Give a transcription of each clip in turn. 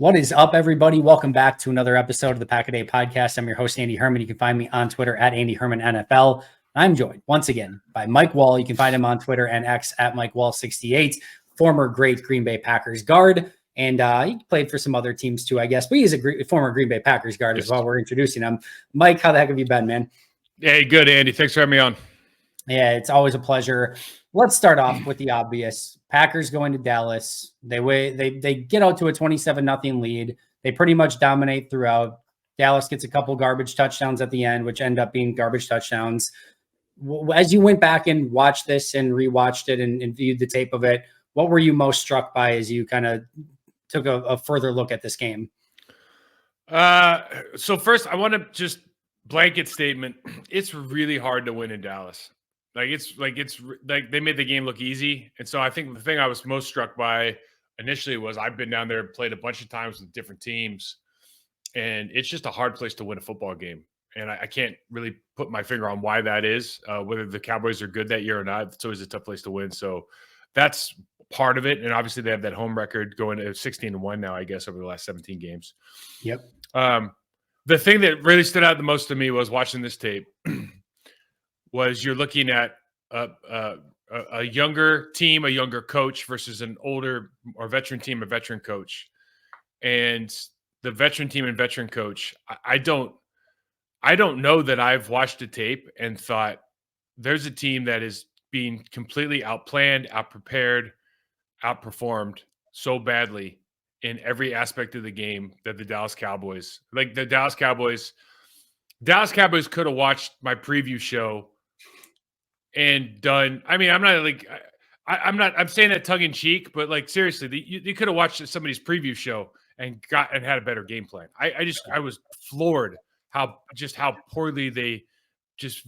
What is up, everybody? Welcome back to another episode of the Pack a Day podcast. I'm your host, Andy Herman. You can find me on Twitter at Andy Herman NFL. I'm joined once again by Mike Wahle. You can find him on Twitter and X at Mike Wahle68, former great Green Bay Packers guard. And he played for some other teams too, I guess. But he's a former Green Bay Packers guard as well. We're introducing him. Mike, how the heck have you been, man? Hey, good, Andy. Thanks for having me on. Yeah, it's always a pleasure. Let's start off with the obvious. Packers going to Dallas. They get out to a 27-0 lead. They pretty much dominate throughout. Dallas gets a couple garbage touchdowns at the end, which end up being garbage touchdowns. As you went back and watched this and rewatched it and viewed the tape of it, what were you most struck by as you kind of took a further look at this game? So first, I want to just blanket statement. It's really hard to win in Dallas. It's like they made the game look easy. And so I think the thing I was most struck by initially was I've been down there and played a bunch of times with different teams, and it's just a hard place to win a football game. And I can't really put my finger on why that is, whether the Cowboys are good that year or not. It's always a tough place to win. So that's part of it. And obviously they have that home record going to 16-1 now, I guess, over the last 17 games. Yep. The thing that really stood out the most to me was watching this tape was you're looking at a younger team, a younger coach versus an older or veteran team, a veteran coach. And the veteran team and veteran coach, I don't know that I've watched the tape and thought there's a team that is being completely outplanned, outprepared, outperformed so badly in every aspect of the game that the Dallas Cowboys. Like the Dallas Cowboys could have watched my preview show and done. I mean, I'm saying that tongue in cheek, but like seriously, you could have watched somebody's preview show and had a better game plan. I was floored how poorly they just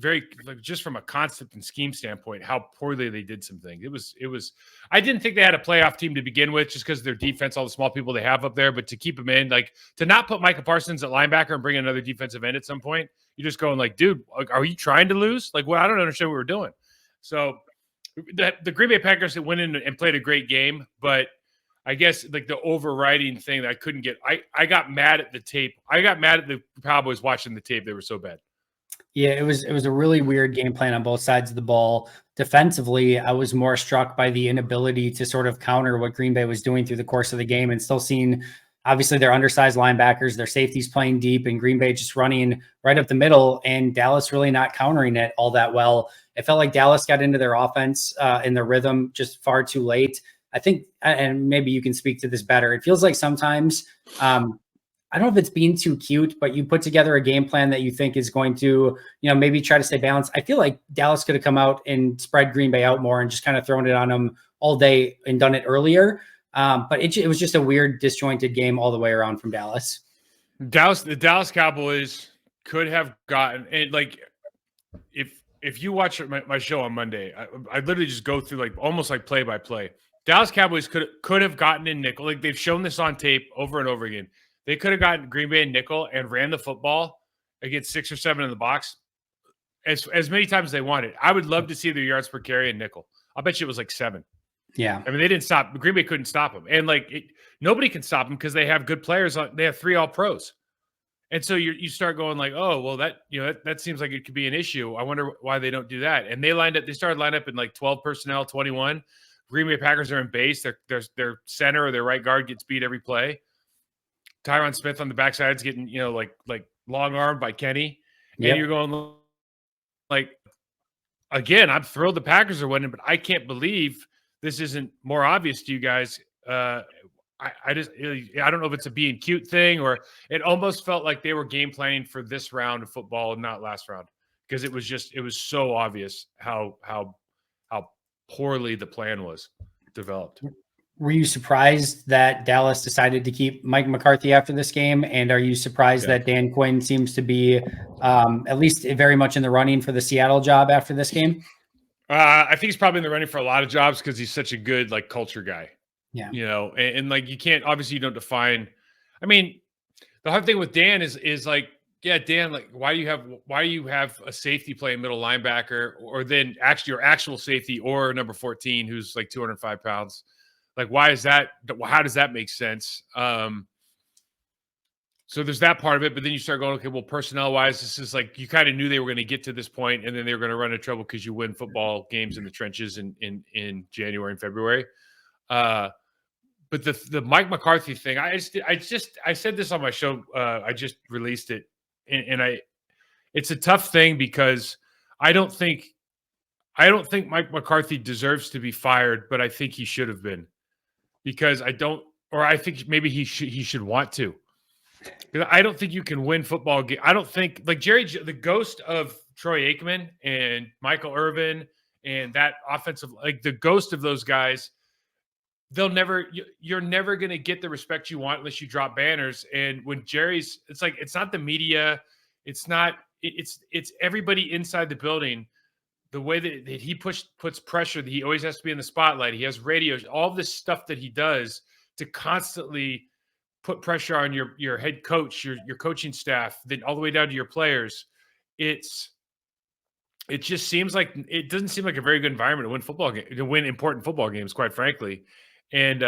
from a concept and scheme standpoint, how poorly they did some things. It was, I didn't think they had a playoff team to begin with just because of their defense, all the small people they have up there, but to keep them in, like to not put Micah Parsons at linebacker and bring another defensive end at some point, you're just going like, dude, are you trying to lose? Like, well, I don't understand what we're doing. So the Green Bay Packers went in and played a great game, but I guess like the overriding thing that I couldn't get, I got mad at the tape. I got mad at the Cowboys watching the tape. They were so bad. Yeah, it was a really weird game plan on both sides of the ball. Defensively, I was more struck by the inability to sort of counter what Green Bay was doing through the course of the game, and still seeing, obviously, their undersized linebackers, their safeties playing deep, and Green Bay just running right up the middle, and Dallas really not countering it all that well. It felt like Dallas got into their offense and their rhythm just far too late. I think, and maybe you can speak to this better, it feels like sometimes I don't know if it's being too cute, but you put together a game plan that you think is going to, maybe try to stay balanced. I feel like Dallas could have come out and spread Green Bay out more and just kind of thrown it on them all day and done it earlier. But it was just a weird, disjointed game all the way around from Dallas. The Dallas Cowboys could have gotten, and like, if you watch my show on Monday, I literally just go through like almost like play by play. Dallas Cowboys could have gotten in nickel. Like they've shown this on tape over and over again. They could have gotten Green Bay in nickel and ran the football against 6 or 7 in the box as many times as they wanted. I would love to see their yards per carry in nickel. I'll bet you it was like 7. Yeah. I mean, they didn't stop. Green Bay couldn't stop them. And like nobody can stop them because they have good players. They have 3 All-Pros. And so you start going like, oh, well, that seems like it could be an issue. I wonder why they don't do that. And they started lining up in like 12 personnel, 21. Green Bay Packers are in base. Their center or their right guard gets beat every play. Tyron Smith on the backside's getting, like long armed by Kenny. And You're going like, again, I'm thrilled the Packers are winning, but I can't believe this isn't more obvious to you guys. I don't know if it's a being cute thing or it almost felt like they were game planning for this round of football and not last round because it was so obvious how poorly the plan was developed. Were you surprised that Dallas decided to keep Mike McCarthy after this game? And are you surprised that Dan Quinn seems to be at least very much in the running for the Seattle job after this game? I think he's probably in the running for a lot of jobs because he's such a good like culture guy. Yeah. And like you can't, obviously you don't define. I mean, the hard thing with Dan is like, yeah, Dan, like why do you have a safety playing middle linebacker or then actually your actual safety or number 14 who's like 205 pounds? Like, why is that? How does that make sense? So there's that part of it, but then you start going, okay, well, personnel wise, this is like you kind of knew they were going to get to this point, and then they were going to run into trouble because you win football games in the trenches in January and February. But the Mike McCarthy thing, I said this on my show. I just released it, and it's a tough thing because I don't think Mike McCarthy deserves to be fired, but I think he should have been because I think maybe he should want to. Because I don't think you can win football game. I don't think like the ghost of Troy Aikman and Michael Irvin and that offensive, like the ghost of those guys, you're never going to get the respect you want unless you drop banners. And when it's like, it's not the media. It's everybody inside the building. The way that he puts pressure, that he always has to be in the spotlight. He has radios, all this stuff that he does to constantly put pressure on your head coach, your coaching staff, then all the way down to your players. It just seems like it doesn't seem like a very good environment to win important football games, quite frankly. And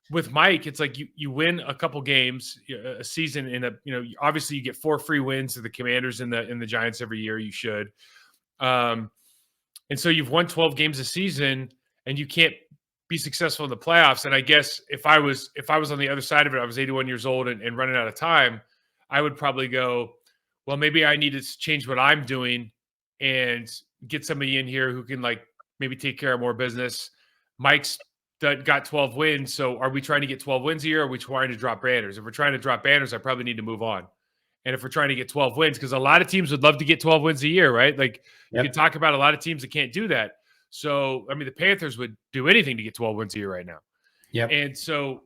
with Mike, it's like you win a couple games a season obviously you get 4 free wins to the Commanders and the Giants every year. You should. And so you've won 12 games a season and you can't be successful in the playoffs. And I guess if I was on the other side of it, I was 81 years old and running out of time, I would probably go, well, maybe I need to change what I'm doing and get somebody in here who can like maybe take care of more business. Mike's got 12 wins. So are we trying to get 12 wins a year? Or are we trying to drop banners? If we're trying to drop banners, I probably need to move on. And if we're trying to get 12 wins, because a lot of teams would love to get 12 wins a year, right? Like you can talk about a lot of teams that can't do that. So, I mean, the Panthers would do anything to get 12 wins a year right now. Yeah. And so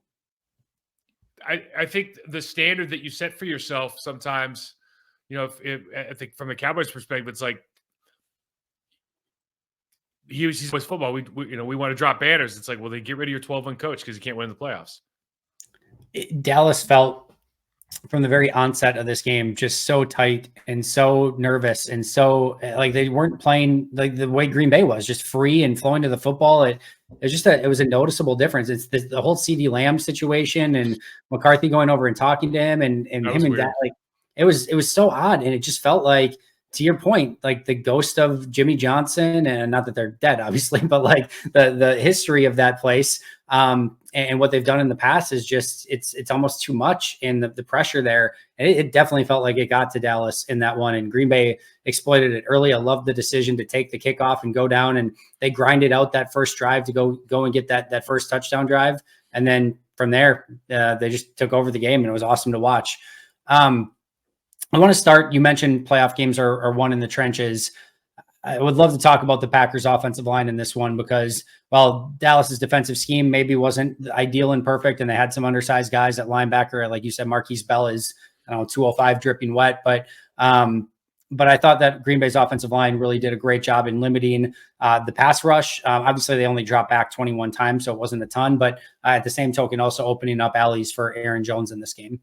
I think the standard that you set for yourself sometimes, I think from the Cowboys perspective, it's like he's always football. We want to drop banners. It's like, well, then get rid of your 12-win coach because you can't win in the playoffs. Dallas felt from the very onset of this game just so tight and so nervous and so like they weren't playing like the way Green Bay was, just free and flowing to the football. It was a noticeable difference. It's the whole CeeDee Lamb situation and McCarthy going over and talking to him and him and Dad, like it was so odd. And it just felt like, to your point, like the ghost of Jimmy Johnson, and not that they're dead, obviously, but like the history of that place and what they've done in the past is just it's almost too much, and the pressure there. And it definitely felt like it got to Dallas in that one, and Green Bay exploited it early. I loved the decision to take the kickoff and go down, and they grinded out that first drive to go and get that first touchdown drive, and then from there they just took over the game, and it was awesome to watch. I want to start. You mentioned playoff games are won in the trenches. I would love to talk about the Packers offensive line in this one because, well, Dallas's defensive scheme maybe wasn't ideal and perfect, and they had some undersized guys at linebacker. Like you said, Marquise Bell is, 205 dripping wet. But I thought that Green Bay's offensive line really did a great job in limiting the pass rush. Obviously, they only dropped back 21 times, so it wasn't a ton. But at the same token, also opening up alleys for Aaron Jones in this game.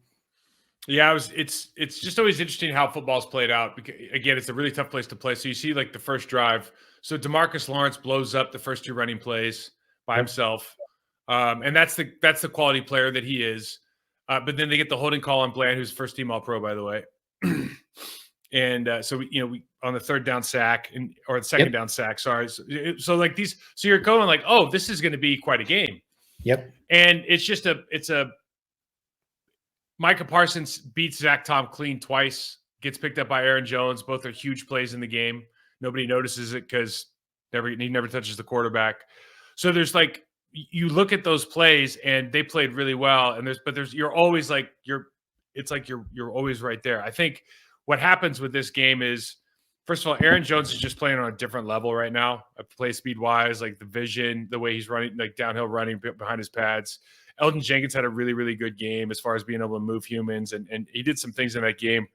Yeah, it's just always interesting how football's played out. Because, again, it's a really tough place to play. So you see like the first drive. So DeMarcus Lawrence blows up the first 2 running plays by himself. And that's the quality player that he is. But then they get the holding call on Bland, who's first team All-Pro, by the way. And so we on the third down sack or the second down sack, sorry. So like these, so you're going like, oh, this is going to be quite a game. Yep. And it's Micah Parsons beats Zach Tom clean twice, gets picked up by Aaron Jones. Both are huge plays in the game. Nobody notices it because he never touches the quarterback. So there's like, you look at those plays and they played really well. And you're always like, you're always right there. I think what happens with this game is, first of all, Aaron Jones is just playing on a different level right now, play speed wise, like the vision, the way he's running, like downhill running behind his pads. Elton Jenkins had a really, really good game as far as being able to move humans. And he did some things in that game,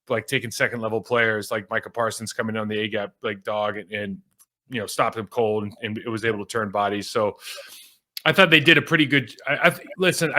like taking second level players like Micah Parsons coming on the A-gap like dog and stopped him cold and it was able to turn bodies. So I thought they did a pretty good I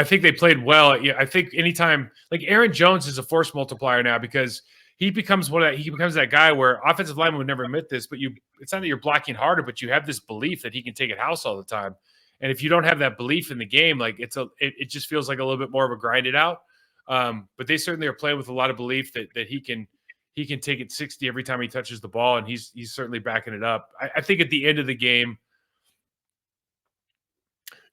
think they played well. I think anytime, like Aaron Jones is a force multiplier now because he becomes that guy where offensive linemen would never admit this, but it's not that you're blocking harder, but you have this belief that he can take it house all the time. And if you don't have that belief in the game, like it just feels like a little bit more of a grind it out. But they certainly are playing with a lot of belief that he can take it 60 every time he touches the ball, and he's certainly backing it up. I think at the end of the game,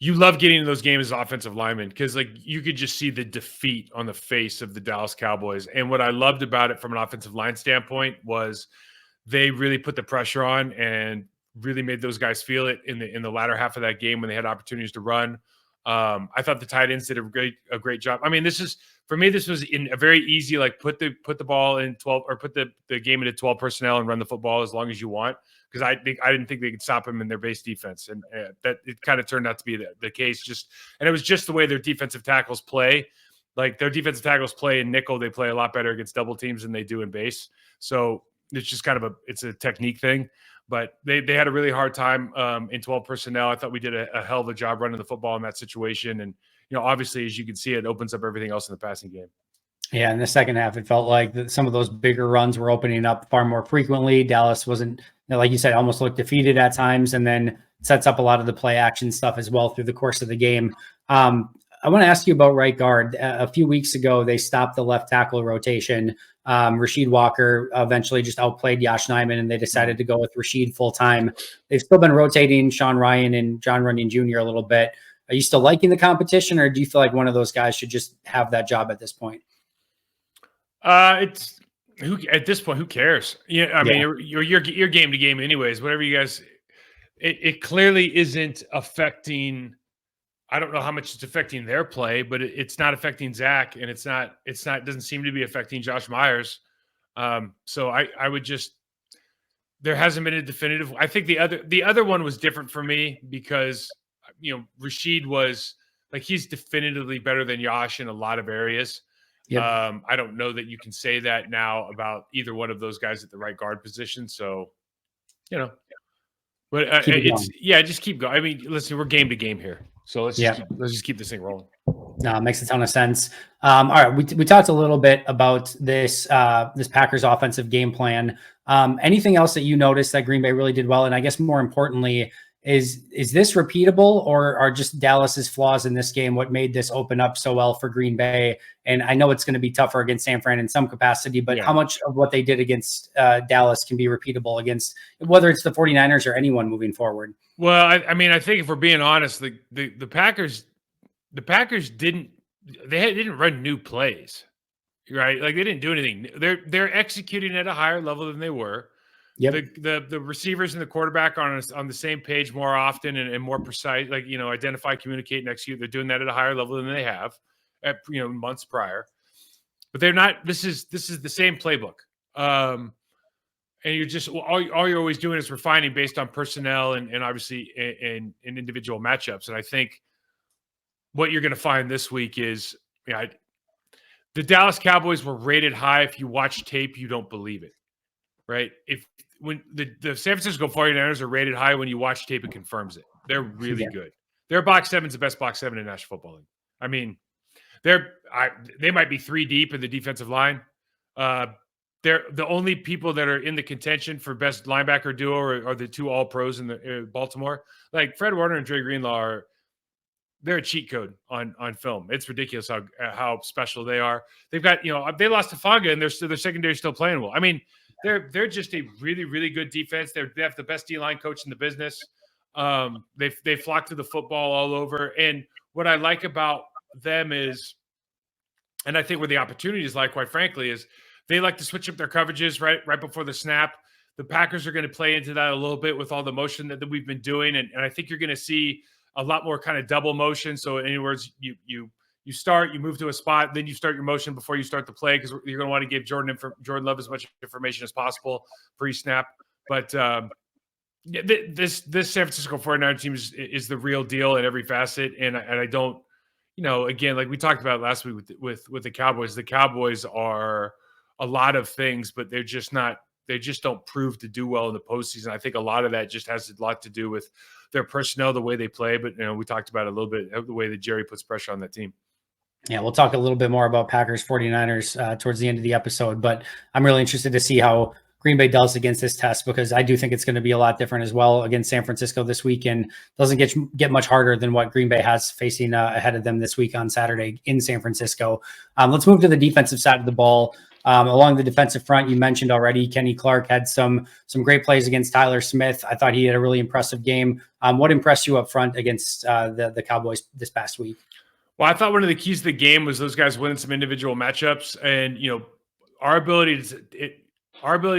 you love getting in those games as offensive linemen because like you could just see the defeat on the face of the Dallas Cowboys. And what I loved about it from an offensive line standpoint was they really put the pressure on and really made those guys feel it in the latter half of that game when they had opportunities to run. I thought the tight ends did a great job. I mean, this was in a very easy, like put the ball in 12 or put the game into 12 personnel and run the football as long as you want. Because I didn't think they could stop him in their base defense, and that it kind of turned out to be the case. And it was just the way their defensive tackles play. Like their defensive tackles play in nickel, they play a lot better against double teams than they do in base. So it's just kind of it's a technique thing. But they had a really hard time in 12 personnel. I thought we did a hell of a job running the football in that situation. And obviously, as you can see, it opens up everything else in the passing game. Yeah, in the second half, it felt like some of those bigger runs were opening up far more frequently. Dallas wasn't, like you said, almost looked defeated at times, and then sets up a lot of the play action stuff as well through the course of the game. I want to ask you about right guard. A few weeks ago, they stopped the left tackle rotation. Rasheed Walker eventually just outplayed Yosh Nijman, and they decided to go with Rasheed full time. They've still been rotating Sean Ryan and John Runyon Jr. a little bit. Are you still liking the competition, or do you feel like one of those guys should just have that job at this point? It's at this point, who cares? Yeah, I mean, you're game to game anyways. Whatever you guys, it clearly isn't affecting. I don't know how much it's affecting their play, but it's not affecting Zach, and it doesn't seem to be affecting Josh Myers. So I would just, there hasn't been a definitive. I think the other one was different for me because Rasheed was like, he's definitively better than Yosh in a lot of areas. Yep. I don't know that you can say that now about either one of those guys at the right guard position. So, but just keep going. I mean, listen, we're game to game here. So let's just keep this thing rolling. No, it makes a ton of sense. All right. We talked a little bit about this Packers offensive game plan. Anything else that you noticed that Green Bay really did well? And I guess more importantly, is this repeatable, or are just Dallas's flaws in this game what made this open up so well for Green Bay? And I know it's going to be tougher against San Fran in some capacity, but how much of what they did against Dallas can be repeatable against whether it's the 49ers or anyone moving forward? Well, I mean, I think if we're being honest, the Packers didn't run new plays, right? Like they didn't do anything. They're executing at a higher level than they were. Yep. The receivers and the quarterback are on the same page more often and more precise, like, identify, communicate, and execute. They're doing that at a higher level than they have at, months prior, but they're not, this is the same playbook. And you're just, all you're always doing is refining based on personnel and obviously in individual matchups. And I think what you're going to find this week is, the Dallas Cowboys were rated high. If you watch tape, you don't believe it, right? When the San Francisco 49ers are rated high, when you watch tape, it confirms it. They're really good. Their box seven is the best box seven in National Football League. I mean, they might be 3 deep in the defensive line. They're the only people that are in the contention for best linebacker duo are the 2 All-Pros in the Baltimore. Like Fred Warner and Dre Greenlaw they're a cheat code on film. It's ridiculous how special they are. They've got, they lost to Faga and their secondary still playing well. I mean, they're just a really, really good defense. They have the best D-line coach in the business. They flock to the football all over. And what I like about them is, and I think where the opportunities lie, quite frankly, is they like to switch up their coverages right before the snap. The Packers are going to play into that a little bit with all the motion that we've been doing. And I think you're going to see a lot more kind of double motion. So in other words, you start, you move to a spot, then you start your motion before you start the play because you're going to want to give Jordan Love as much information as possible pre-snap. But this San Francisco 49ers team is the real deal in every facet. And I don't, again, like we talked about last week with the Cowboys. The Cowboys are a lot of things, but they're just not. They just don't prove to do well in the postseason. I think a lot of that just has a lot to do with their personnel, the way they play. But we talked about it a little bit, the way that Jerry puts pressure on that team. Yeah, we'll talk a little bit more about Packers 49ers towards the end of the episode, but I'm really interested to see how Green Bay does against this test, because I do think it's going to be a lot different as well against San Francisco this week, and doesn't get much harder than what Green Bay has facing ahead of them this week on Saturday in San Francisco. Let's move to the defensive side of the ball. Along the defensive front, you mentioned already, Kenny Clark had some great plays against Tyler Smith. I thought he had a really impressive game. What impressed you up front against the Cowboys this past week? Well, I thought one of the keys to the game was those guys winning some individual matchups, and our ability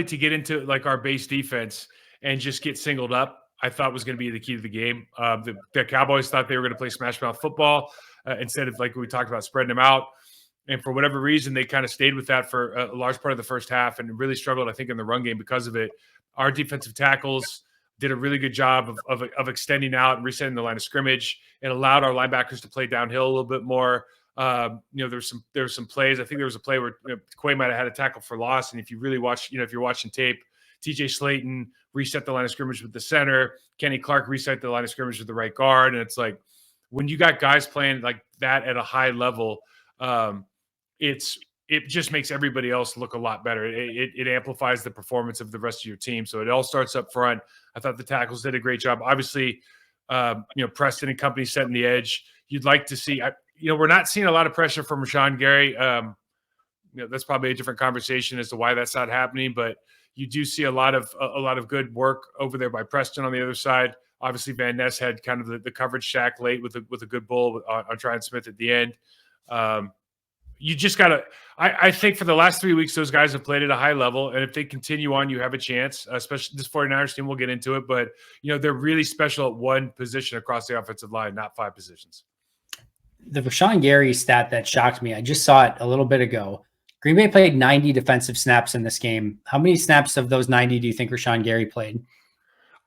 to get into like our base defense and just get singled up, I thought was going to be the key to the game. The Cowboys thought they were going to play smash mouth football instead of, like we talked about, spreading them out. And for whatever reason, they kind of stayed with that for a large part of the first half and really struggled, I think, in the run game because of it. Our defensive tackles did a really good job of extending out and resetting the line of scrimmage. It allowed our linebackers to play downhill a little bit more. There were some plays. I think there was a play where Quay might have had a tackle for loss. And if you really watch, if you're watching tape, TJ Slayton reset the line of scrimmage with the center. Kenny Clark reset the line of scrimmage with the right guard. And it's like, when you got guys playing like that at a high level, it just makes everybody else look a lot better. It amplifies the performance of the rest of your team. So it all starts up front. I thought the tackles did a great job. Obviously, Preston and company setting the edge. You'd like to see, we're not seeing a lot of pressure from Rashawn Gary. That's probably a different conversation as to why that's not happening, but you do see a lot of good work over there by Preston on the other side. Obviously, Van Ness had kind of the coverage shack late with a good bull on Tryon Smith at the end. You just got to – I think for the last 3 weeks, those guys have played at a high level, and if they continue on, you have a chance, especially this 49ers team. We'll get into it, but, they're really special at one position across the offensive line, not 5 positions. The Rashawn Gary stat that shocked me, I just saw it a little bit ago. Green Bay played 90 defensive snaps in this game. How many snaps of those 90 do you think Rashawn Gary played?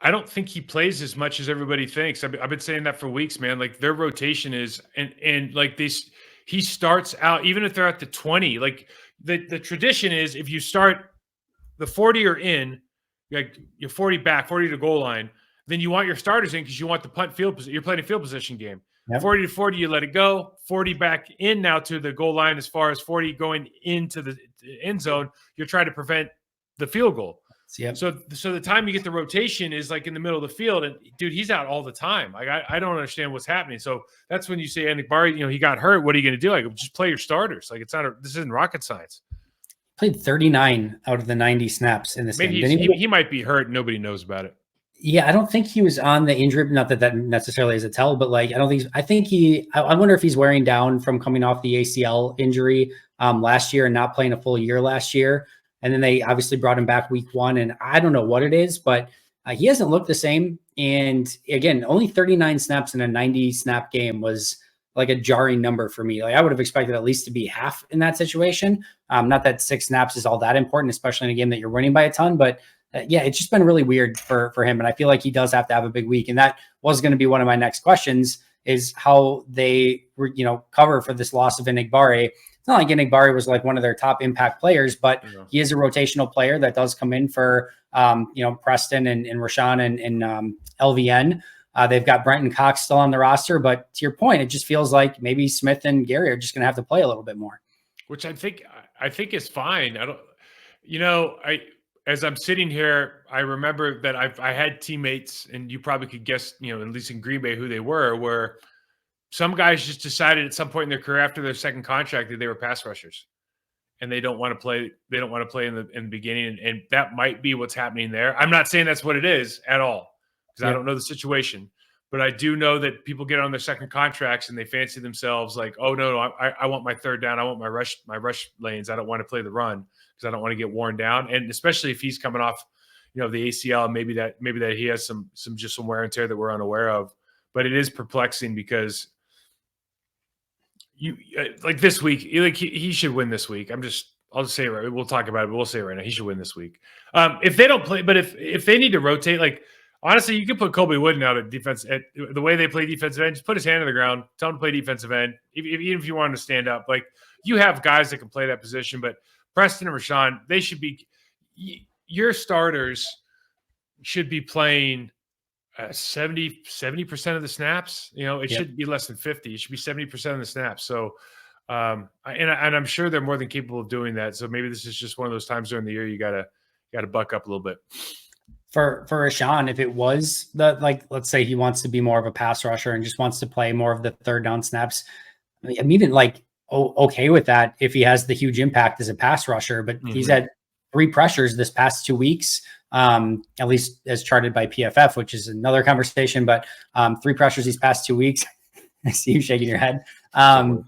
I don't think he plays as much as everybody thinks. I've been saying that for weeks, man. Like, their rotation is – and like this – he starts out, even if they're at the 20, like the tradition is if you start the 40 or in, like you're 40 back, 40 to goal line, then you want your starters in because you want the punt field position. You're playing a field position game. Yep. 40 to 40, you let it go. 40 back in now to the goal line, as far as 40 going into the end zone, you're trying to prevent the field goal. Yep. So the time you get the rotation is like in the middle of the field, and dude, he's out all the time. Like I don't understand what's happening. So that's when you say Enikbari, he got hurt. What are you going to do? Like, just play your starters. Like, this isn't rocket science. Played 39 out of the 90 snaps in this game. He might be hurt. Nobody knows about it. Yeah, I don't think he was on the injury. Not that necessarily is a tell, but like I wonder if he's wearing down from coming off the ACL injury last year and not playing a full year last year. And then they obviously brought him back week 1, and I don't know what it is, but he hasn't looked the same. And again, only 39 snaps in a 90-snap game was like a jarring number for me. Like, I would have expected at least to be half in that situation. Not that 6 snaps is all that important, especially in a game that you're winning by a ton, but it's just been really weird for him. And I feel like he does have to have a big week. And that was going to be one of my next questions, is how they cover for this loss of Enikbari. It's not like Enikbari was like one of their top impact players, but he is a rotational player that does come in for, Preston and Rashawn and LVN. They've got Brenton Cox still on the roster, but to your point, it just feels like maybe Smith and Gary are just going to have to play a little bit more. Which I think is fine. As I'm sitting here, I remember that I had teammates, and you probably could guess, at least in Green Bay, who they were, where some guys just decided at some point in their career after their second contract that they were pass rushers, and they don't want to play. They don't want to play in the beginning, and that might be what's happening there. I'm not saying that's what it is at all, because I don't know the situation, but I do know that people get on their second contracts and they fancy themselves like, oh no, I want my third down, I want my rush lanes. I don't want to play the run because I don't want to get worn down, and especially if he's coming off, the ACL, maybe that he has some wear and tear that we're unaware of. But it is perplexing because like this week, like he should win this week. I'll just say it right. We'll talk about it, but we'll say it right now. He should win this week. If they don't play, but if they need to rotate, like honestly, you could put Colby Wooden out at defense at the way they play defensive end. Just put his hand on the ground, tell him to play defensive end. Even if you want him to stand up, like you have guys that can play that position. But Preston and Rashawn, they should be your starters. Should be playing 70% of the snaps. It shouldn't be less than 50. It should be 70% of the snaps. So, and I'm sure they're more than capable of doing that. So maybe this is just one of those times during the year you gotta got to buck up a little bit. For Rashawn, if it was let's say he wants to be more of a pass rusher and just wants to play more of the third down snaps, I'm even okay with that if he has the huge impact as a pass rusher. But he's had 3 pressures this past 2 weeks, at least as charted by PFF, which is another conversation. But 3 pressures these past 2 weeks. I see you shaking your head. And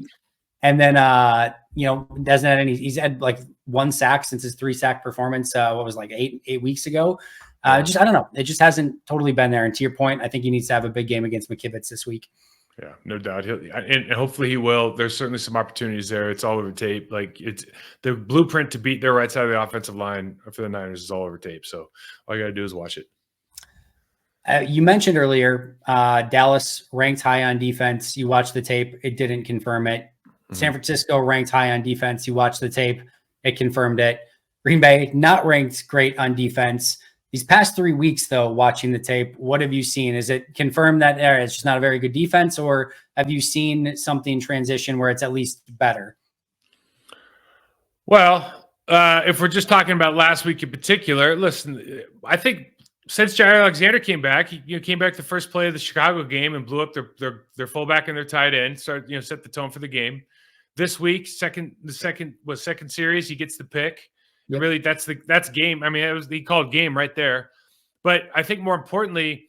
then doesn't have any. He's had 1 sack since his 3 sack performance. What was 8 weeks ago. I don't know. It just hasn't totally been there. And to your point, I think he needs to have a big game against McKivitz this week. Yeah, no doubt. And hopefully he will. There's certainly some opportunities there. It's all over tape. It's the blueprint to beat their right side of the offensive line for the Niners is all over tape. So all you got to do is watch it. You mentioned earlier Dallas ranked high on defense. You watched the tape. It didn't confirm it. San Francisco ranked high on defense. You watched the tape. It confirmed it. Green Bay not ranked great on defense. These past 3 weeks, though, watching the tape, what have you seen? Is it confirmed that it's just not a very good defense, or have you seen something transition where it's at least better? Well, if we're just talking about last week in particular, listen, I think since Jair Alexander came back, he came back the first play of the Chicago game and blew up their fullback and their tight end, started, set the tone for the game. This week, second series, he gets the pick. Yep. Really, that's game. I mean, he called game right there. But I think more importantly,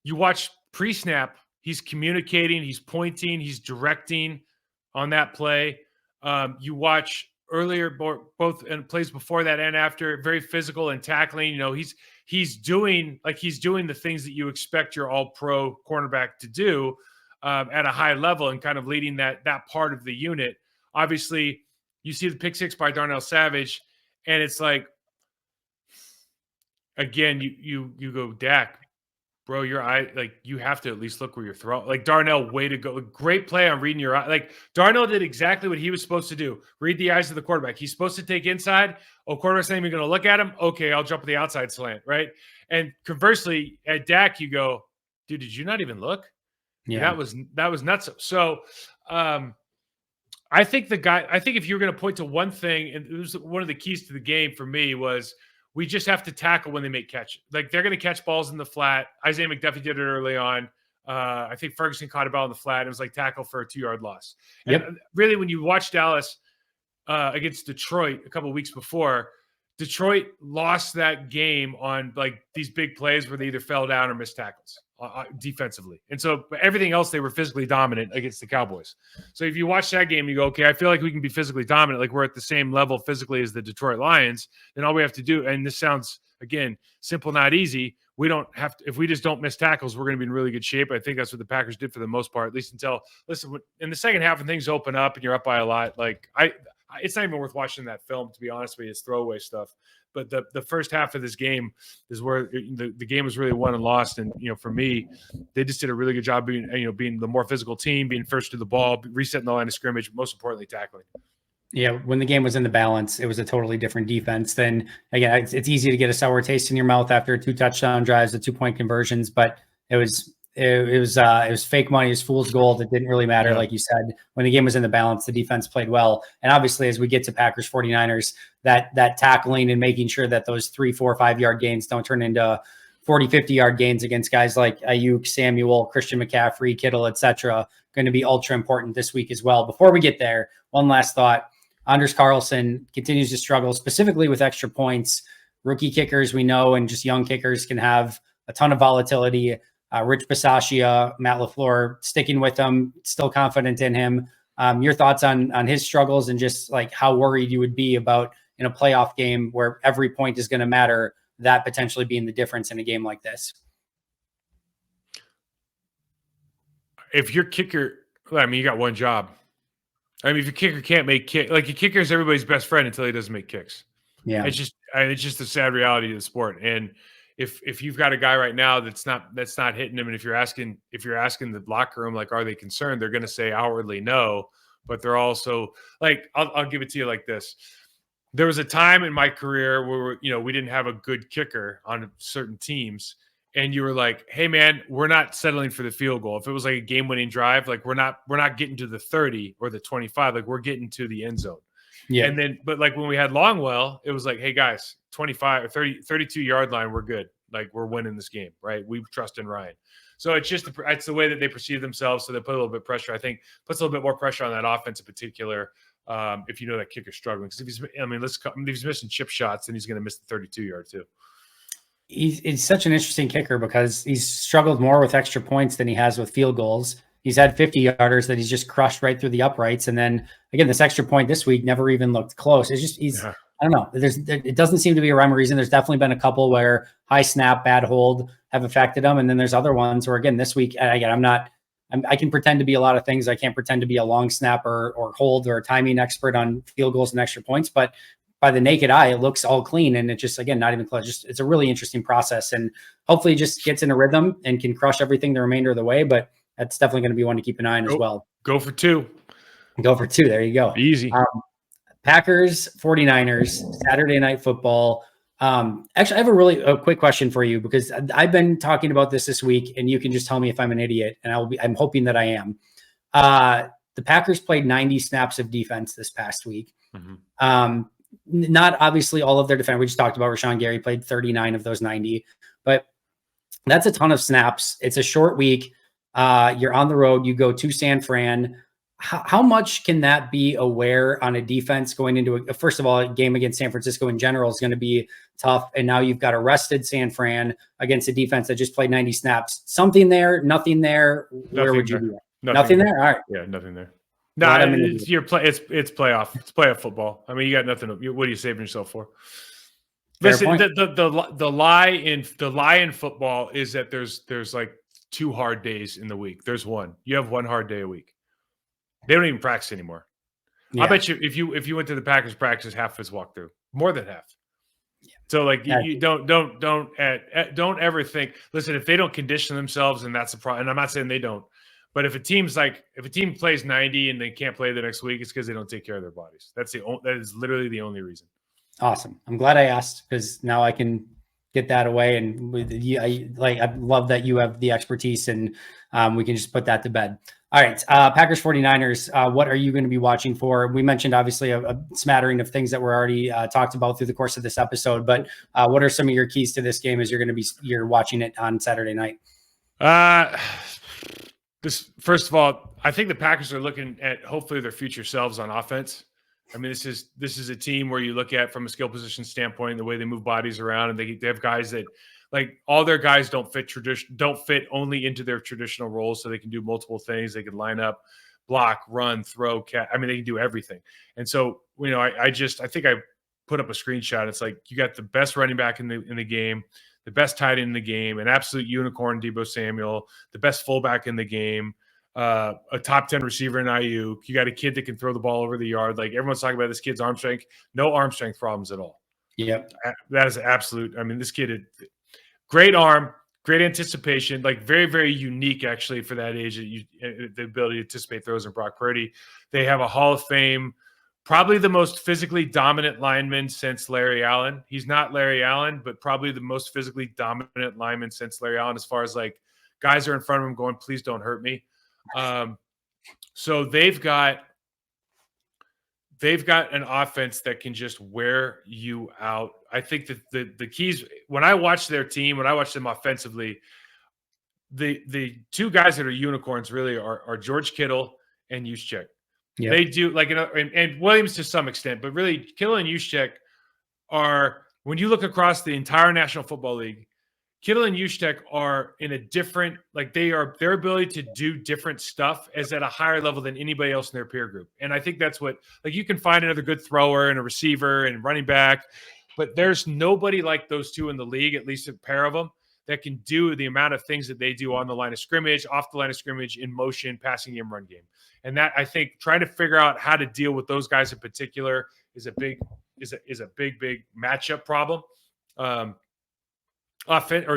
you watch pre-snap, he's communicating, he's pointing, he's directing on that play. You watch earlier, both in plays before that and after, very physical and tackling. He's doing the things that you expect your all-pro cornerback to do at a high level and kind of leading that part of the unit. Obviously, you see the pick 6 by Darnell Savage. And it's again, you go, Dak, bro, your eye, you have to at least look where you're throwing. Darnell, way to go. Great play on reading your eye. Darnell did exactly what he was supposed to do. Read the eyes of the quarterback. He's supposed to take inside. Oh, quarterback's not even going to look at him. Okay, I'll jump with the outside slant, right? And conversely, at Dak, you go, dude, did you not even look? Yeah. That was nuts. So, I think if you're going to point to one thing, and it was one of the keys to the game for me, was we just have to tackle when they make catches. They're going to catch balls in the flat. Isaiah McDuffie did it early on. I think Ferguson caught a ball in the flat. It was tackle for a 2-yard loss. Yep. And really, when you watch Dallas against Detroit a couple of weeks before, Detroit lost that game on these big plays where they either fell down or missed tackles defensively. And so everything else, they were physically dominant against the Cowboys. So if you watch that game, you go, okay, I feel like we can be physically dominant. We're at the same level physically as the Detroit Lions. Then all we have to do, and this sounds, again, simple, not easy. We don't have to, if we just don't miss tackles, we're going to be in really good shape. I think that's what the Packers did for the most part, at least until, listen, in the second half when things open up and you're up by a lot, it's not even worth watching that film, to be honest with you. It's throwaway stuff. But the first half of this game is where the game was really won and lost. And, for me, they just did a really good job being the more physical team, being first to the ball, resetting the line of scrimmage, most importantly, tackling. Yeah, when the game was in the balance, it was a totally different defense. Then, again, it's easy to get a sour taste in your mouth after 2 touchdown drives, the 2-point conversions, but it was fake money, it was fool's gold. It didn't really matter. Yeah. Like you said, when the game was in the balance, the defense played well. And obviously, as we get to Packers 49ers, that tackling and making sure that those 3, 4, 5-yard gains don't turn into 40, 50-yard gains against guys like Ayuk, Samuel, Christian McCaffrey, Kittle, etc., going to be ultra important this week as well. Before we get there, one last thought. Anders Carlson continues to struggle, specifically with extra points. Rookie kickers, we know, and just young kickers can have a ton of volatility. Rich Bisaccia, Matt LaFleur, sticking with him, still confident in him. Your thoughts on his struggles and just how worried you would be about in a playoff game where every point is going to matter, that potentially being the difference in a game like this. If your kicker, you got one job. If your kicker can't make kick, your kicker is everybody's best friend until he doesn't make kicks. Yeah, it's just the sad reality of the sport. And if you've got a guy right now that's not hitting him, and if you're asking the locker room, are they concerned? They're going to say outwardly no, but they're also I'll give it to you like this. There was a time in my career where we didn't have a good kicker on certain teams, and you were like, hey man, we're not settling for the field goal. If it was a game-winning drive, we're not getting to the 30 or the 25, we're getting to the end zone. Yeah. And then, but like when we had Longwell, it was like, hey guys, 25 or 30, 32-yard line, we're good. Like we're winning this game, right? We trust in Ryan. So it's just it's the way that they perceive themselves. So they put a little bit of pressure. I think puts a little bit more pressure on that offense in particular. If you know that kicker's struggling, because if he's missing chip shots, then he's going to miss the 32-yard too. He's such an interesting kicker because he's struggled more with extra points than he has with field goals. He's had 50-yarders that he's just crushed right through the uprights. And then again, this extra point this week never even looked close. It's just, I don't know. It doesn't seem to be a rhyme or reason. There's definitely been a couple where high snap, bad hold have affected him. And then there's other ones where again, this week, again, I can pretend to be a lot of things. I can't pretend to be a long snapper or hold or a timing expert on field goals and extra points, but by the naked eye, it looks all clean. And it just, again, not even close. Just, it's a really interesting process, and hopefully just gets in a rhythm and can crush everything the remainder of the way. But that's definitely going to be one to keep an eye on as well. Go for two. Go for two. There you go. Easy. Packers, 49ers, Saturday Night Football. Actually, I have a quick question for you, because I've been talking about this week, and you can just tell me if I'm an idiot, and I'm hoping that I am. The Packers played 90 snaps of defense this past week. Mm-hmm. Not obviously all of their defense. We just talked about Rashawn Gary played 39 of those 90, but that's a ton of snaps. It's a short week. You're on the road. You go to San Fran. How much can that be a wear on a defense going into first of all, a game against San Francisco in general is going to be tough. And now you've got a rested San Fran against a defense that just played 90 snaps. Something there, nothing there. Where would you be at? Nothing there? All right. Yeah, nothing there. No, it's playoff. It's playoff football. I mean, you got nothing. What are you saving yourself for? Listen, the lie in football is that there's like 2 hard days in the week. There's one. You have 1 hard day a week. They don't even practice anymore. Yeah. I bet you if you went to the Packers practice, half is walkthrough, more than half. Yeah. So like you don't ever think. Listen, if they don't condition themselves, and that's a problem. And I'm not saying they don't. But if a team plays 90 and they can't play the next week, it's because they don't take care of their bodies. That is literally the only reason. Awesome. I'm glad I asked, because now I can get that away. And I love that you have the expertise, and we can just put that to bed. All right. Packers 49ers. What are you going to be watching for? We mentioned obviously a smattering of things that were already talked about through the course of this episode, but what are some of your keys to this game as you're watching it on Saturday night? First of all, I think the Packers are looking at hopefully their future selves on offense. I mean, this is a team where you look at from a skill position standpoint, the way they move bodies around, and they have guys that like all their guys don't fit only into their traditional roles, so they can do multiple things. They can line up, block, run, throw, catch. I mean, they can do everything. And so, I think I put up a screenshot. It's like you got the best running back in the game, the best tight end in the game, an absolute unicorn, Deebo Samuel, the best fullback in the game, a top 10 receiver in Ayuk. You got a kid that can throw the ball over the yard. Like everyone's talking about this kid's arm strength. No arm strength problems at all. Yeah, that is absolute. I mean, this kid, great arm, great anticipation, like very, very unique actually for that age. The ability to anticipate throws in Brock Purdy. They have a Hall of Fame, probably the most physically dominant lineman since Larry Allen. He's not Larry Allen, but probably the most physically dominant lineman since Larry Allen, as far as like guys are in front of him going, please don't hurt me. So they've got an offense that can just wear you out. I think that the keys, when I watch their team, when I watch them offensively, the 2 guys that are unicorns really are George Kittle and Juszczyk. Yep. They do and Williams to some extent, but really Kittle and Juszczyk are, when you look across the entire National Football League, Kittle and Juszczyk are in a different, like their ability to do different stuff is at a higher level than anybody else in their peer group. And I think that's what, like, you can find another good thrower and a receiver and running back, but there's nobody like those 2 in the league, at least a pair of them, that can do the amount of things that they do on the line of scrimmage, off the line of scrimmage, in motion, passing game, run game. And that, I think, trying to figure out how to deal with those guys in particular is a big matchup problem.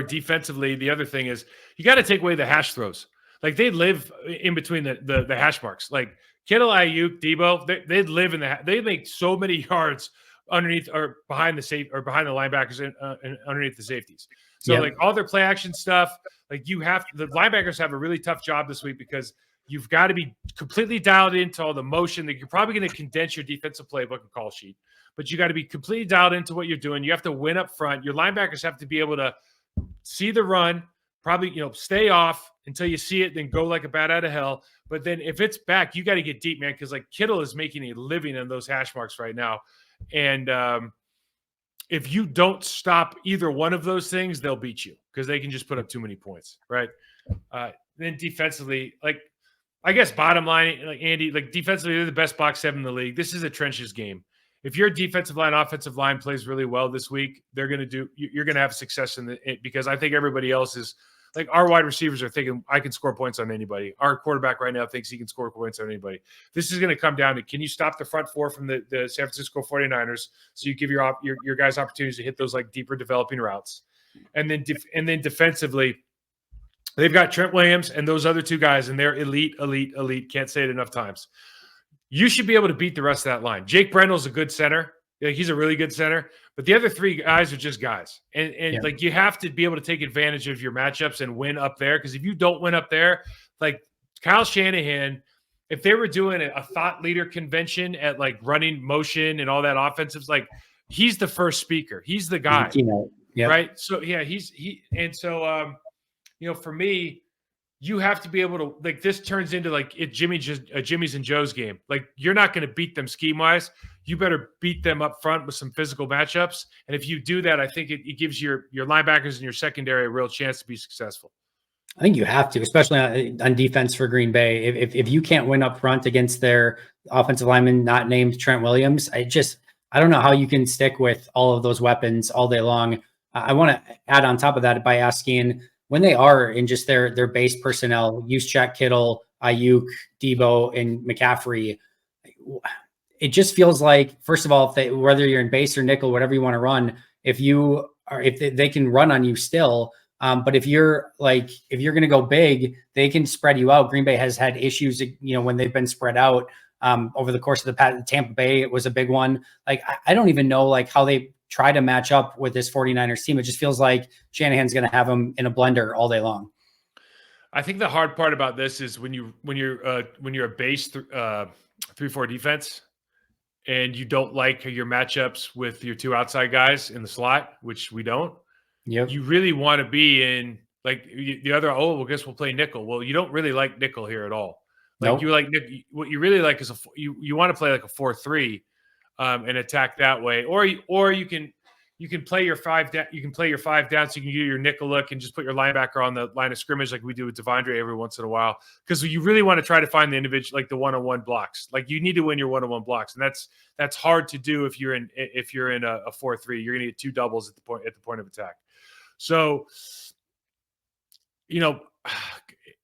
Defensively, the other thing is you got to take away the hash throws. Like they live in between the hash marks. Like Kittle, Ayuk, Deebo, they live in they make so many yards underneath or behind the behind the linebackers and underneath the safeties. So like all their play action stuff, like the linebackers have a really tough job this week because You've got to be completely dialed into all the motion. That you're probably going to condense your defensive playbook and call sheet, but you got to be completely dialed into what you're doing. You have to win up front. Your linebackers have to be able to see the run, probably, stay off until you see it, then go like a bat out of hell. But then if it's back, you got to get deep, man, because like Kittle is making a living in those hash marks right now. And if you don't stop either one of those things, they'll beat you because they can just put up too many points, right? Then defensively, like, I guess bottom line, like Andy, like defensively, they're the best box seven in the league. This is a trenches game. If your defensive line, offensive line plays really well this week, you're going to have success in it because I think everybody else is like our wide receivers are thinking I can score points on anybody. Our quarterback right now thinks he can score points on anybody. This is going to come down to, can you stop the front four from the San Francisco 49ers so you give your guys opportunities to hit those like deeper developing routes. And then defensively, they've got Trent Williams and those other two guys, and they're elite. Can't say it enough times. You should be able to beat the rest of that line. Jake Brendel's a good center. Like, he's a really good center. But the other three guys are just guys. And like, you have to be able to take advantage of your matchups and win up there. Because if you don't win up there, like Kyle Shanahan, if they were doing a thought leader convention at like running motion and all that offensive, like he's the first speaker. He's the guy. Yep. Right? So, yeah, for me, you have to be able to, like, this turns into like Jimmy's and Joe's game. Like, you're not going to beat them scheme wise. You better beat them up front with some physical matchups. And if you do that, I think it gives your linebackers and your secondary a real chance to be successful. I think you have to, especially on defense for Green Bay. If you can't win up front against their offensive lineman not named Trent Williams, I don't know how you can stick with all of those weapons all day long. I want to add on top of that by asking, when they are in just their base personnel, Juszczyk, Kittle, Ayuk, Debo, and McCaffrey, it just feels like, first of all, whether you're in base or nickel, whatever you want to run, if they can run on you still. But if you're going to go big, they can spread you out. Green Bay has had issues, when they've been spread out over the course of the Tampa Bay. It was a big one. Like, I don't even know like how they try to match up with this 49ers team. It just feels like Shanahan's going to have them in a blender all day long. I think the hard part about this is when you're a base 3-4 defense and you don't like your matchups with your two outside guys in the slot, which we don't. Yep. You really want to be in like the other. Oh, well, guess we'll play nickel. Well, you don't really like nickel here at all. Like, nope. You like what you really like is you want to play like a 4-3. And attack that way, or you can play your 5 down. You can play your 5 down, so you can do your nickel look and just put your linebacker on the line of scrimmage like we do with Devondre every once in a while. Because you really want to try to find the individual, like the one-on-one blocks. Like, you need to win your one-on-one blocks, and that's hard to do if you're in a 4-3. You're going to get two doubles at the point of attack. So,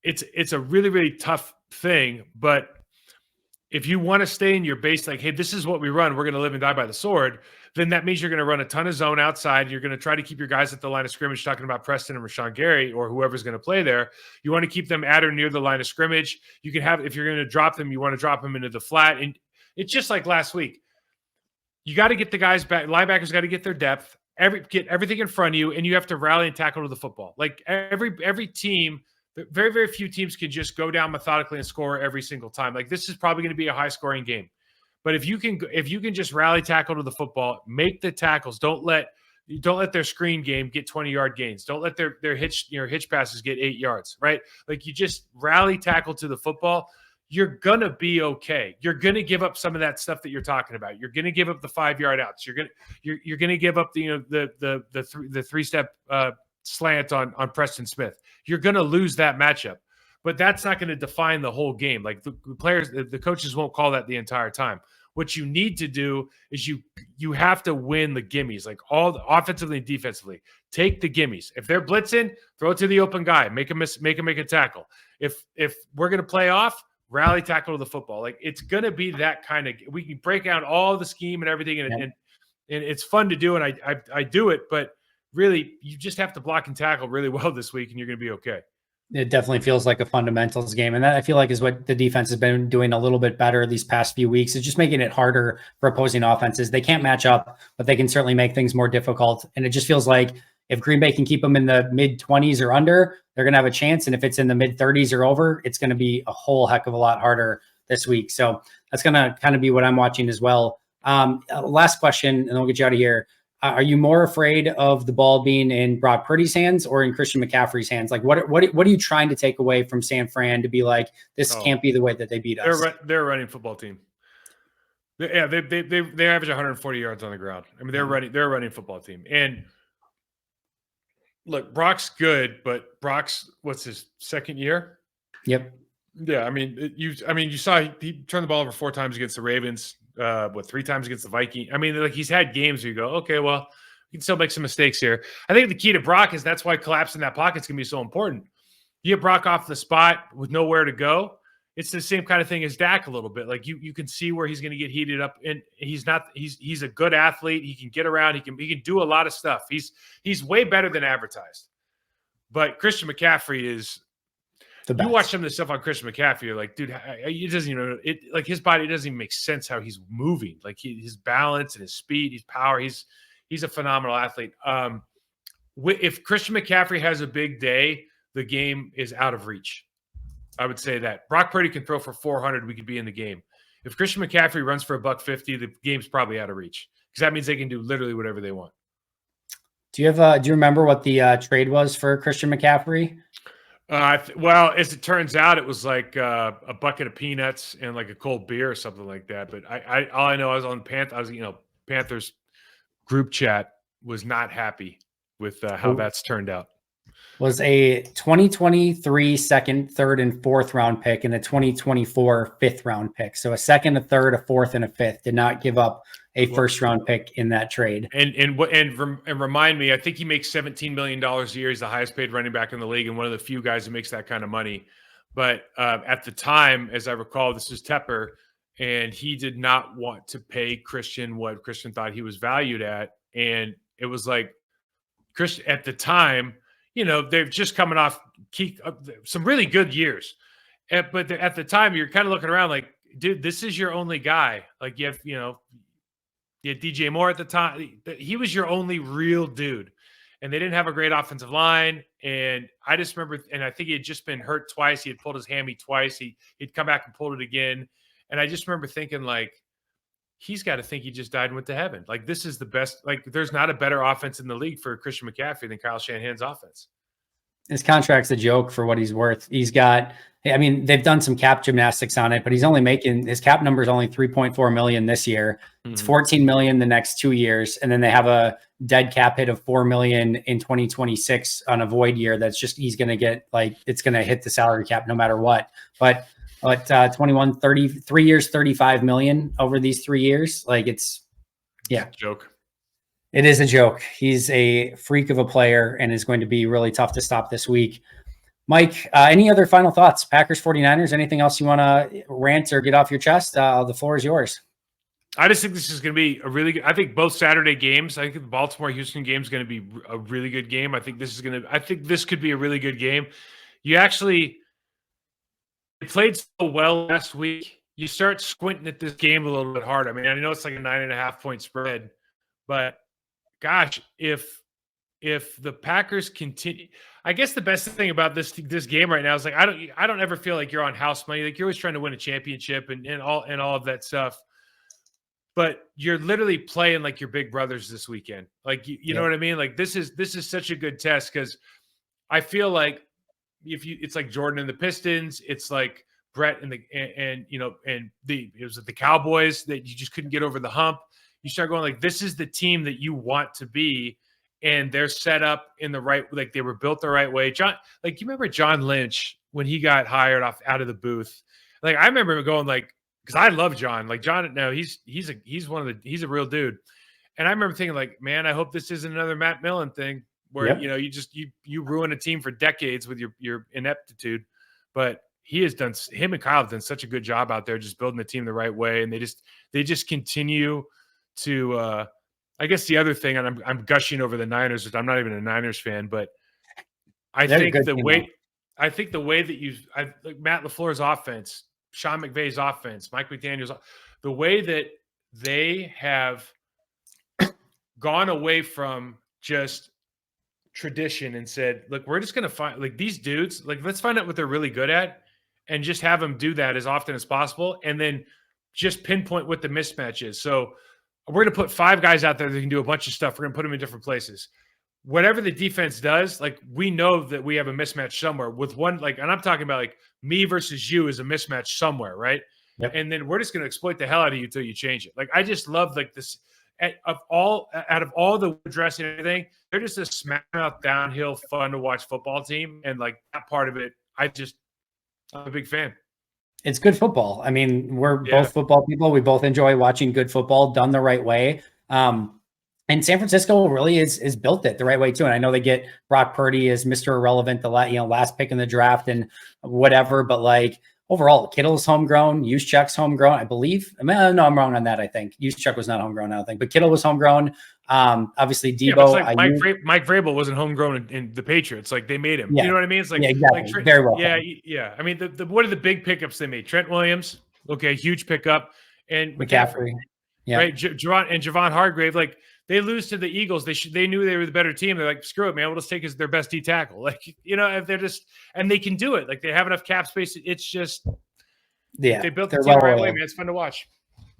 it's a really, really tough thing, but if you want to stay in your base, like, hey, this is what we run, we're going to live and die by the sword, then that means you're going to run a ton of zone outside. You're going to try to keep your guys at the line of scrimmage, talking about Preston and Rashawn Gary or whoever's going to play there. You want to keep them at or near the line of scrimmage. You can have, if you're going to drop them, you want to drop them into the flat. And it's just like last week. You got to get the guys back. Linebackers got to get their depth, get everything in front of you, and you have to rally and tackle to the football. Like every team, very, very few teams can just go down methodically and score every single time. Like, this is probably going to be a high-scoring game. But if you can just rally tackle to the football, make the tackles, don't let their screen game get 20-yard gains. Don't let their hitch passes get 8 yards, right? Like, you just rally tackle to the football, you're going to be okay. You're going to give up some of that stuff that you're talking about. You're going to give up the 5-yard outs. You're going to give up the three-step slant on Preston Smith. You're going to lose that matchup, but that's not going to define the whole game. Like, the players, the coaches won't call that the entire time. What you need to do is you have to win the gimmies, like all offensively and defensively. Take the gimmies. If they're blitzing, throw it to the open guy. Make him make a tackle. If we're going to play off, rally tackle to the football. Like, it's going to be that kind of. We can break out all the scheme and everything, and it's fun to do, and I do it, but really, you just have to block and tackle really well this week, and you're going to be okay. It definitely feels like a fundamentals game. And that, I feel like, is what the defense has been doing a little bit better these past few weeks. It's just making it harder for opposing offenses. They can't match up, but they can certainly make things more difficult. And it just feels like If Green Bay can keep them in the mid-20s or under, they're going to have a chance. And if it's in the mid-30s or over, it's going to be a whole heck of a lot harder this week. So that's going to kind of be what I'm watching as well. Last question, and then we'll get you out of here. Are you more afraid of the ball being in Brock Purdy's hands or in Christian McCaffrey's hands? Like, what are you trying to take away from San Fran to be like, this can't be the way that they beat us? They're a running football team. Yeah, they average 140 yards on the ground. I mean, they're a running football team. And look, Brock's good, but Brock's what's his second year? Yep. Yeah, I mean, you saw he turned the ball over 4 times against the Ravens. 3 times against the Vikings. I mean, like he's had games where you go, okay, well, you can still make some mistakes here. I think the key to Brock is that's why collapsing that pocket is going to be so important. You get Brock off the spot with nowhere to go. It's the same kind of thing as Dak a little bit. Like you can see where he's going to get heated up, and he's a good athlete. He can get around. He can do a lot of stuff. He's way better than advertised. But Christian McCaffrey is. You watch some of the stuff on Christian McCaffrey, you're like, dude, it doesn't even like his body doesn't even make sense how he's moving. Like his balance and his speed, his power, he's a phenomenal athlete. If Christian McCaffrey has a big day, the game is out of reach. I would say that Brock Purdy can throw for 400, we could be in the game. If Christian McCaffrey runs for $150, the game's probably out of reach because that means they can do literally whatever they want. Do you remember what the trade was for Christian McCaffrey? Well, as it turns out, it was like a bucket of peanuts and like a cold beer or something like that. But all I know, I was on Panthers group chat was not happy with how that's turned out. Was a 2023 second, third, and fourth round pick and a 2024 fifth round pick. So a second, a third, a fourth, and a fifth. Did not give up a first round pick in that trade. And remind me, I think he makes $17 million a year. He's the highest paid running back in the league and one of the few guys who makes that kind of money. But at the time, as I recall, this is Tepper, and he did not want to pay Christian what Christian thought he was valued at. And it was like Christian at the time, they're just coming off some really good years. But at the time, you're kind of looking around like, dude, this is your only guy. Like you have DJ Moore at the time. He was your only real dude. And they didn't have a great offensive line. And I just remember, and I think he had just been hurt twice. He had pulled his hammy twice. He'd come back and pulled it again. And I just remember thinking, like, he's got to think he just died and went to heaven. Like, this is the best. Like, there's not a better offense in the league for Christian McCaffrey than Kyle Shanahan's offense. His contract's a joke for what he's worth. He's got, I mean, they've done some cap gymnastics on it, but he's only making, his cap number is only 3.4 million this year. It's 14 million the next 2 years. And then they have a dead cap hit of 4 million in 2026 on a void year. That's just, he's going to get like, it's going to hit the salary cap no matter what. But 3 years, 35 million over these 3 years. Like it's a joke. It is a joke. He's a freak of a player and is going to be really tough to stop this week. Mike, any other final thoughts? Packers, 49ers, anything else you want to rant or get off your chest? The floor is yours. I just think this is going to be a really good, I think both Saturday games, I think the Baltimore-Houston game is going to be a really good game. I think this could be a really good game. It played so well last week. You start squinting at this game a little bit hard. I mean, I know it's like a 9.5 point spread, but gosh, if the Packers continue, I guess the best thing about this game right now is like I don't ever feel like you're on house money. Like you're always trying to win a championship and all of that stuff. But you're literally playing like your big brothers this weekend. Like you know what I mean? Like this is such a good test because I feel like it's like Jordan and the Pistons, it's like Brett and it was the Cowboys that you just couldn't get over the hump. You start going like, this is the team that you want to be, and they're set up in the right, like they were built the right way. John, like you remember John Lynch when he got hired out of the booth? Like I remember going like, because I love John. Like John, no, he's a real dude. And I remember thinking like, man, I hope this isn't another Matt Millen thing where you ruin a team for decades with your ineptitude. But him and Kyle have done such a good job out there just building the team the right way, and they just continue to I guess the other thing, and I'm gushing over the Niners, which I'm not even a Niners fan, but I think the way that like Matt LaFleur's offense, Sean McVay's offense, Mike McDaniel's, the way that they have gone away from just tradition and said, look, we're just going to find like these dudes, like let's find out what they're really good at and just have them do that as often as possible. And then just pinpoint what the mismatch is. So we're going to put 5 guys out there that can do a bunch of stuff. We're going to put them in different places. Whatever the defense does, like we know that we have a mismatch somewhere with one, like, and I'm talking about like me versus you is a mismatch somewhere. Right. Yep. And then we're just going to exploit the hell out of you until you change it. Like, I just love like this out of all the dress and everything, they're just a smack mouth downhill, fun to watch football team. And like that part of it, I'm a big fan. It's good football. I mean, we're both football people. We both enjoy watching good football done the right way. And San Francisco really is built it the right way too. And I know they get Brock Purdy as Mr. Irrelevant, the last pick in the draft and whatever, but like overall, Kittle's homegrown, Juszczyk's homegrown, I believe. No, I'm wrong on that. I think Juszczyk was not homegrown, I don't think, but Kittle was homegrown. Obviously Debo. Yeah, like Mike Vrabel wasn't homegrown in the Patriots. Like they made him. Yeah. You know what I mean? It's like, exactly. Like, very well. Yeah. I mean, what are the big pickups they made? Trent Williams, okay, huge pickup, and McCaffrey. Yeah. Right. Javon Hargrave, like they lose to the Eagles. They knew they were the better team. They're like, screw it, man. We'll just take their best D tackle. Like, if they're just, and they can do it. Like they have enough cap space. It's just, they built the team the right way, man. It's fun to watch.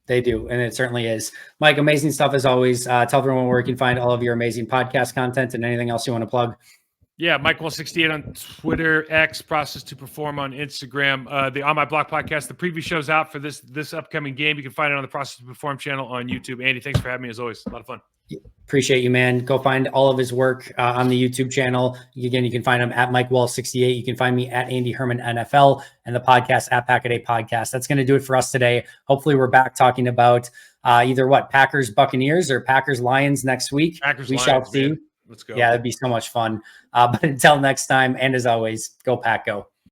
They do, and it certainly is. Mike, amazing stuff as always. Tell everyone where you can find all of your amazing podcast content and anything else you want to plug. Yeah, Mike Wahle 68 on Twitter, X, Process to Perform on Instagram. The On My Block podcast, the preview show's out for this upcoming game. You can find it on the Process to Perform channel on YouTube. Andy, thanks for having me as always. A lot of fun. Appreciate you, man. Go find all of his work on the YouTube channel. Again, you can find him at Mike Wahle 68. You can find me at Andy Herman NFL and the podcast at Pack-A-Day Podcast. That's going to do it for us today. Hopefully we're back talking about either Packers Buccaneers or Packers Lions next week. We shall see. Man. Let's go. Yeah, it'd be so much fun. But until next time, and as always, go Pack Go.